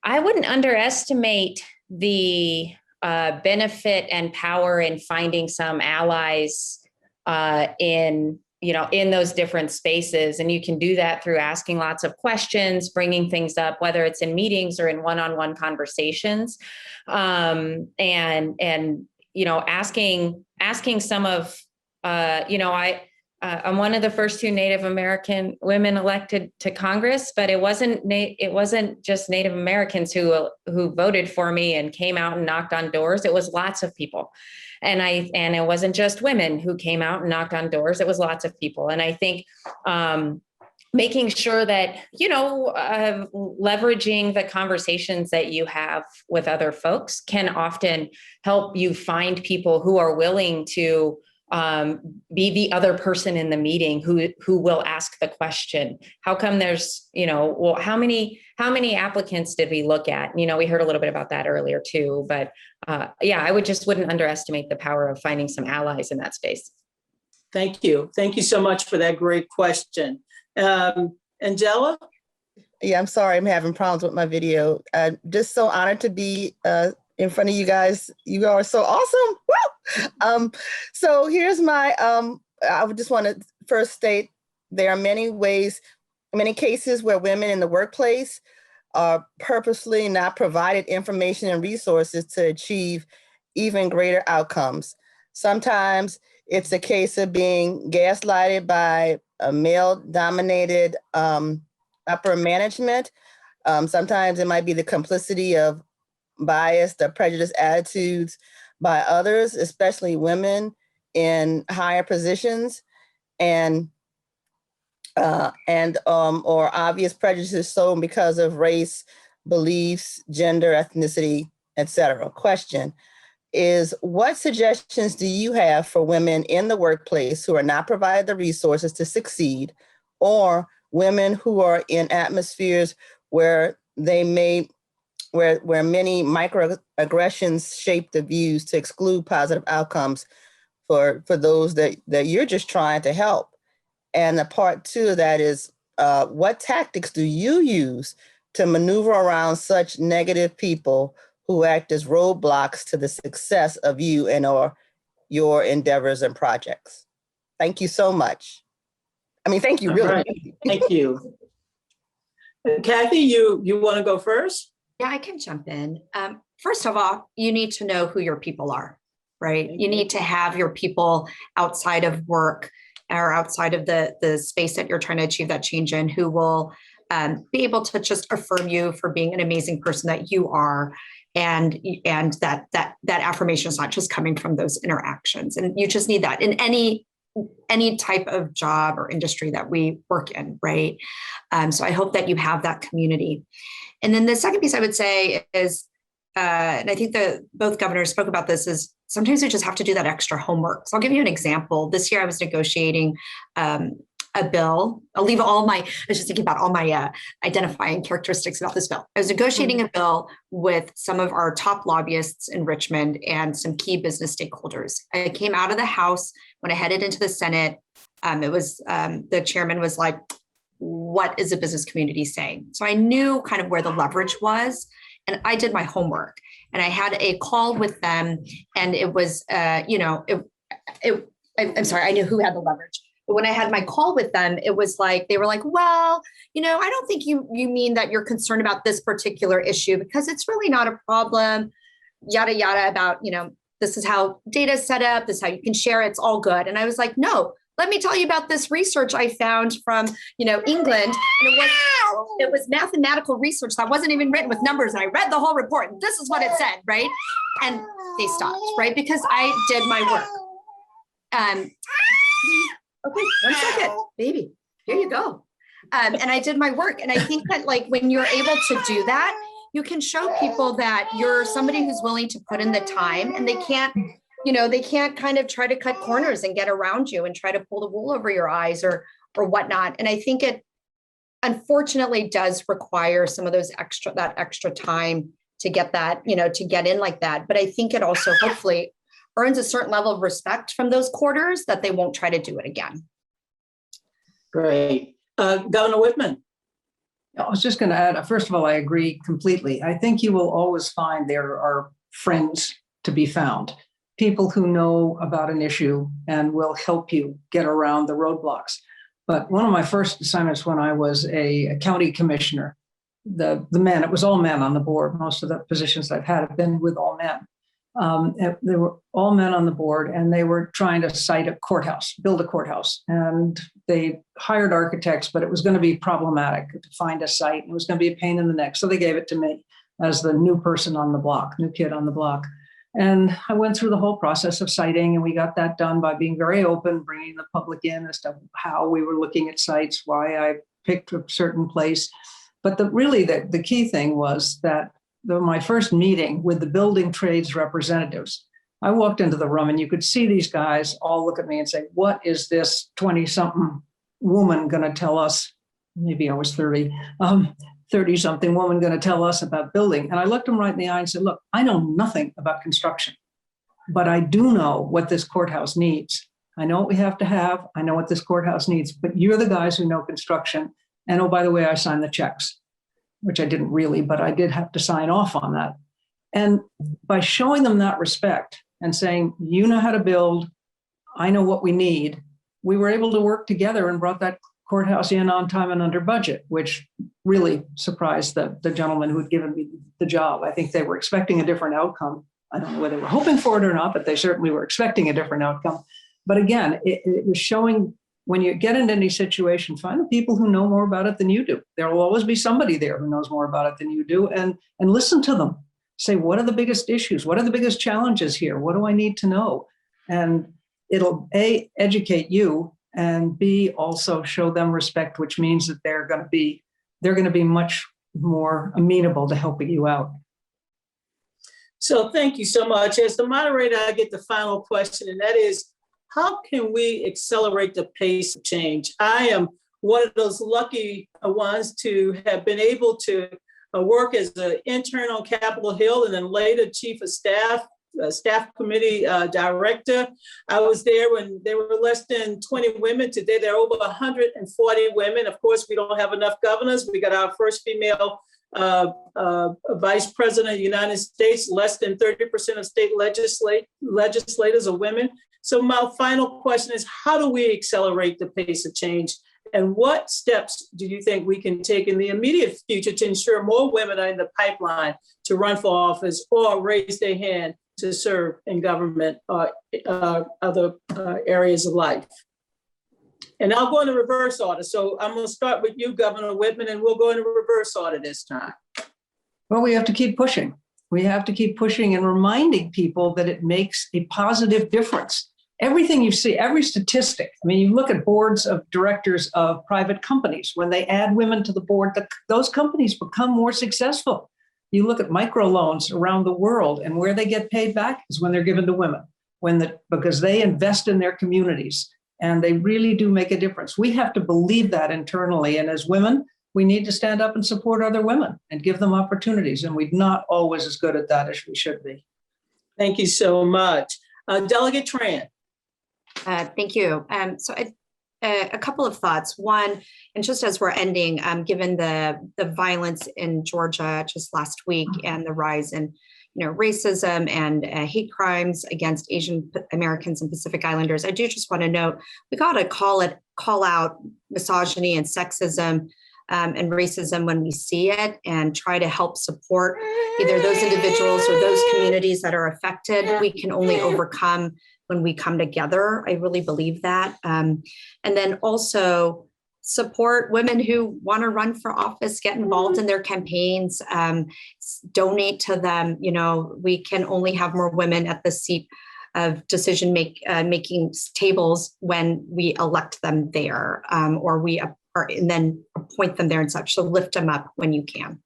I wouldn't underestimate the benefit and power in finding some allies in those different spaces. And you can do that through asking lots of questions, bringing things up, whether it's in meetings or in one-on-one conversations. And asking some of, I'm one of the first 2 Native American women elected to Congress, but it wasn't just Native Americans who voted for me and came out and knocked on doors. It was lots of people. And it wasn't just women who came out and knocked on doors. It was lots of people. And I think making sure that, leveraging the conversations that you have with other folks can often help you find people who are willing to be the other person in the meeting who will ask the question. How come there's, how many applicants did we look at? We heard a little bit about that earlier too, but I wouldn't underestimate the power of finding some allies in that space. Thank you. Thank you so much for that great question. Angela? Yeah, I'm sorry. I'm having problems with my video. Just so honored to be in front of you guys. You are so awesome. Woo! So here's my, I would just want to first state there are many cases where women in the workplace are purposely not provided information and resources to achieve even greater outcomes. Sometimes it's a case of being gaslighted by a male-dominated upper management. Sometimes it might be the complicity of biased or prejudiced attitudes by others, especially women in higher positions, or obvious prejudices sown because of race, beliefs, gender, ethnicity, etc. Question is, what suggestions do you have for women in the workplace who are not provided the resources to succeed, or women who are in atmospheres where many microaggressions shape the views to exclude positive outcomes for those that you're just trying to help? And the part 2 of that is, what tactics do you use to maneuver around such negative people who act as roadblocks to the success of you and or your endeavors and projects? Thank you so much. Thank you, really. Right. Thank you. Kathy, you want to go first? Yeah, I can jump in. First of all, you need to know who your people are, right? You need to have your people outside of work or outside of the space that you're trying to achieve that change in, who will be able to just affirm you for being an amazing person that you are. And that affirmation is not just coming from those interactions. And you just need that in any type of job or industry that we work in, right? So I hope that you have that community. And then the second piece I would say is, and I think that both governors spoke about this, is sometimes we just have to do that extra homework. So I'll give you an example. This year I was negotiating a bill. I was just thinking about all my identifying characteristics about this bill. I was negotiating a bill with some of our top lobbyists in Richmond and some key business stakeholders. I came out of the House. When I headed into the Senate, the chairman was like, what is the business community saying? So I knew kind of where the leverage was. And I did my homework and I had a call with them, and it was, I'm sorry, I knew who had the leverage. But when I had my call with them, it was like, they were like, well, I don't think you mean that you're concerned about this particular issue because it's really not a problem, yada, yada, about, this is how data is set up, this is how you can share it, it's all good. And I was like, no, let me tell you about this research I found from, England. And it was mathematical research that wasn't even written with numbers. And I read the whole report and this is what it said, right? And they stopped, right? Because I did my work. Okay, 1 second, baby, here you go. And I did my work. And I think that when you're able to do that, you can show people that you're somebody who's willing to put in the time, and they can't kind of try to cut corners and get around you and try to pull the wool over your eyes or whatnot. And I think it unfortunately does require some of that extra time to get that, to get in like that. But I think it also hopefully earns a certain level of respect from those quarters that they won't try to do it again. Great. Governor Whitman. I was just going to add, first of all, I agree completely. I think you will always find there are friends to be found, people who know about an issue and will help you get around the roadblocks. But one of my first assignments when I was a county commissioner, the men, it was all men on the board. Most of the positions I've had have been with all men. They were all men on the board, and they were trying to site a courthouse, build a courthouse. And they hired architects, but it was going to be problematic to find a site. It was going to be a pain in the neck. So they gave it to me as the new person on the block, new kid on the block. And I went through the whole process of siting, and we got that done by being very open, bringing the public in as to how we were looking at sites, why I picked a certain place. But the key thing was that my first meeting with the building trades representatives, I walked into the room and you could see these guys all look at me and say, what is this 20-something woman going to tell us? Maybe I was 30, 30-something woman going to tell us about building. And I looked them right in the eye and said, look, I know nothing about construction, but I do know what this courthouse needs. I know what we have to have. I know what this courthouse needs, but you're the guys who know construction. And oh, by the way, I signed the checks, which I didn't really, but I did have to sign off on that. And by showing them that respect and saying, you know how to build, I know what we need, we were able to work together and brought that courthouse in on time and under budget, which really surprised the gentleman who had given me the job. I think they were expecting a different outcome. I don't know whether they were hoping for it or not, but they certainly were expecting a different outcome. But again, it was showing, when you get into any situation, find the people who know more about it than you do. There will always be somebody there who knows more about it than you do, and listen to them. Say, what are the biggest issues? What are the biggest challenges here? What do I need to know? And it'll A, educate you, and B, also show them respect, which means that they're going to be much more amenable to helping you out. So thank you so much. As the moderator, I get the final question, and that is, how can we accelerate the pace of change? I am one of those lucky ones to have been able to work as an intern on Capitol Hill and then later chief of staff, staff committee director. I was there when there were less than 20 women. Today, there are over 140 women. Of course, we don't have enough governors. We got our first female vice president of the United States. Less than 30% of state legislators are women. So my final question is, how do we accelerate the pace of change? And what steps do you think we can take in the immediate future to ensure more women are in the pipeline to run for office or raise their hand to serve in government or other areas of life? And I'll go in the reverse order. So I'm going to start with you, Governor Whitman, and we'll go in the reverse order this time. Well, we have to keep pushing. We have to keep pushing and reminding people that it makes a positive difference. Everything you see, every statistic, I mean, you look at boards of directors of private companies, when they add women to the board, those companies become more successful. You look at microloans around the world, and where they get paid back is when they're given to women, because they invest in their communities, and they really do make a difference. We have to believe that internally, and as women, we need to stand up and support other women and give them opportunities, and we're not always as good at that as we should be. Thank you so much. Delegate Tran. Thank you. So a couple of thoughts. One, and just as we're ending, given the violence in Georgia just last week and the rise in racism and hate crimes against Asian Americans and Pacific Islanders, I do just want to note we got to call out misogyny and sexism and racism when we see it, and try to help support either those individuals or those communities that are affected. We can only overcome when we come together. I really believe that. And then also support women who want to run for office, get involved in their campaigns, donate to them. We can only have more women at the seat of decision making tables when we elect them there, or we and then appoint them there and such. So lift them up when you can.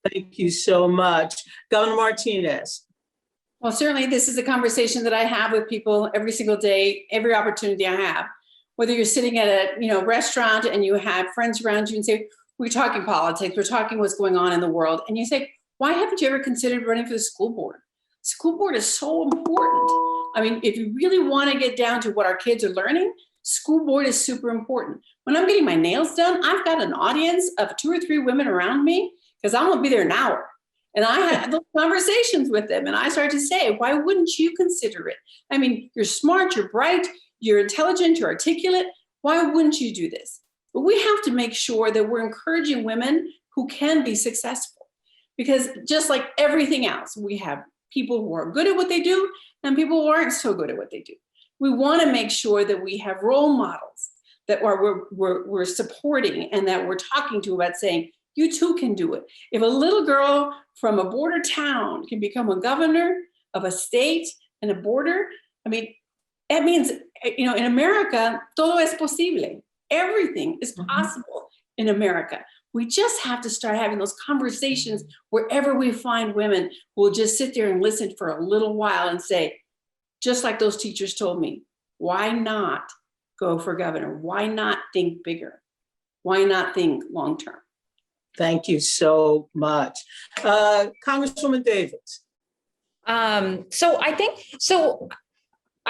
Thank you so much. Governor Martinez. Well, certainly this is a conversation that I have with people every single day, every opportunity I have. Whether you're sitting at a restaurant and you have friends around you and say, we're talking politics, we're talking what's going on in the world. And you say, why haven't you ever considered running for the school board? School board is so important. I mean, if you really want to get down to what our kids are learning, school board is super important. When I'm getting my nails done, I've got an audience of 2 or 3 women around me because I'm going to be there an hour. And I had those conversations with them and I started to say, why wouldn't you consider it? I mean, you're smart, you're bright, you're intelligent, you're articulate. Why wouldn't you do this? But we have to make sure that we're encouraging women who can be successful. Because just like everything else, we have people who are good at what they do and people who aren't so good at what they do. We want to make sure that we have role models that we're supporting and that we're talking to about saying, you too can do it. If a little girl from a border town can become a governor of a state and a border, I mean, that means, in America, todo es posible. Everything is possible in America. We just have to start having those conversations wherever we find women who will just sit there and listen for a little while and say, just like those teachers told me, why not go for governor? Why not think bigger? Why not think long-term? Thank you so much. Congresswoman Davis. I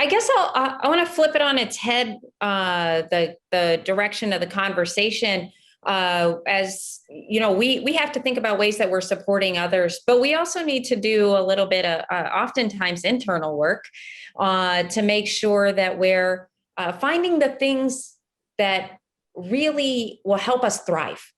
guess I want to flip it on its head, the direction of the conversation. As we have to think about ways that we're supporting others, but we also need to do a little bit of oftentimes internal work to make sure that we're finding the things that really will help us thrive.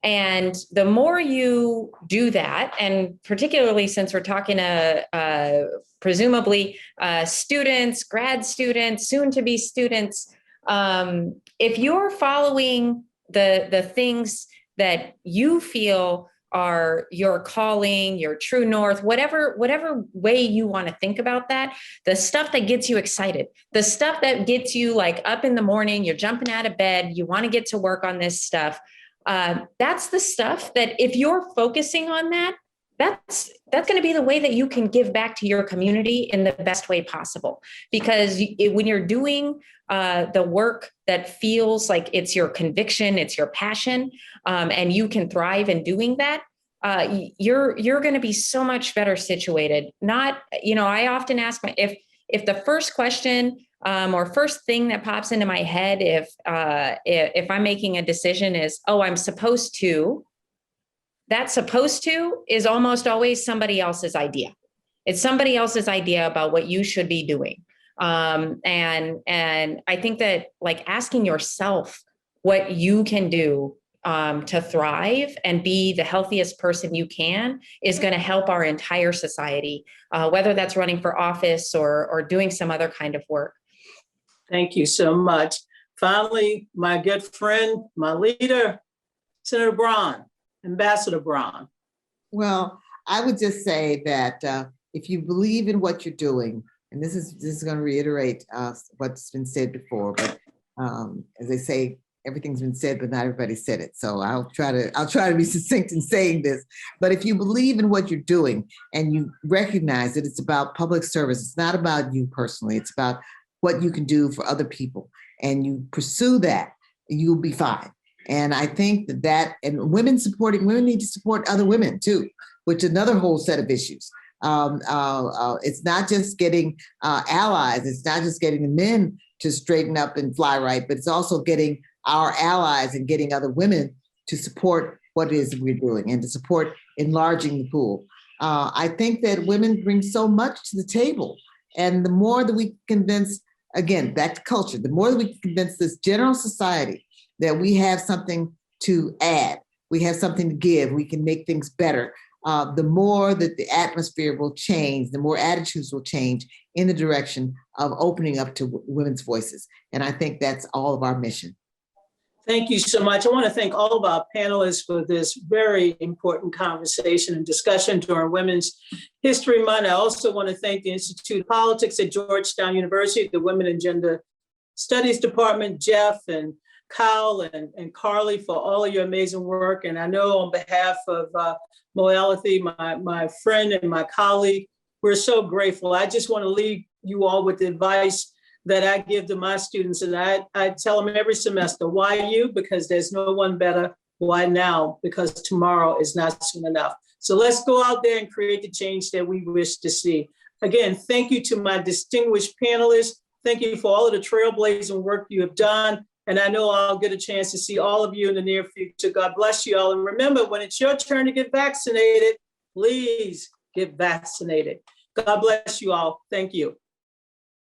And the more you do that, and particularly since we're talking to presumably students, grad students, soon to be students, if you're following the things that you feel are your calling, your true north, whatever way you want to think about that, the stuff that gets you excited, the stuff that gets you like up in the morning, you're jumping out of bed, you want to get to work on this stuff. That's the stuff that if you're focusing on that, that's going to be the way that you can give back to your community in the best way possible. Because when you're doing the work that feels like it's your conviction, it's your passion, and you can thrive in doing that, you're going to be so much better situated. I often ask if the first question or first thing that pops into my head, if I'm making a decision is, I'm supposed to, that supposed to is almost always somebody else's idea. It's somebody else's idea about what you should be doing. And I think that like asking yourself what you can do to thrive and be the healthiest person you can is going to help our entire society, whether that's running for office or doing some other kind of work. Thank you so much. Finally, my good friend, my leader, Senator Braun, Ambassador Braun. Well, I would just say that if you believe in what you're doing, and this is going to reiterate what's been said before, but as they say, everything's been said, but not everybody said it. So I'll try to be succinct in saying this. But if you believe in what you're doing and you recognize that it's about public service, it's not about you personally, it's about what you can do for other people, and you pursue that, you'll be fine. And I think and women need to support other women too, which is another whole set of issues. It's not just getting allies. It's not just getting the men to straighten up and fly right, but it's also getting our allies and getting other women to support what it is we're doing and to support enlarging the pool. I think that women bring so much to the table. And the more that we convince, again, back to culture, the more that we convince this general society that we have something to add, we have something to give, we can make things better, the more that the atmosphere will change, the more attitudes will change in the direction of opening up to women's voices. And I think that's all of our mission. Thank you so much. I want to thank all of our panelists for this very important conversation and discussion during Women's History Month. I also want to thank the Institute of Politics at Georgetown University, the Women and Gender Studies Department, Jeff and Kyle and Carly for all of your amazing work. And I know on behalf of Moality, my friend and my colleague, we're so grateful. I just want to leave you all with the advice that I give to my students. And I tell them every semester, why you? Because there's no one better. Why now? Because tomorrow is not soon enough. So let's go out there and create the change that we wish to see. Again, thank you to my distinguished panelists. Thank you for all of the trailblazing work you have done. And I know I'll get a chance to see all of you in the near future. God bless you all. And remember, when it's your turn to get vaccinated, please get vaccinated. God bless you all. Thank you.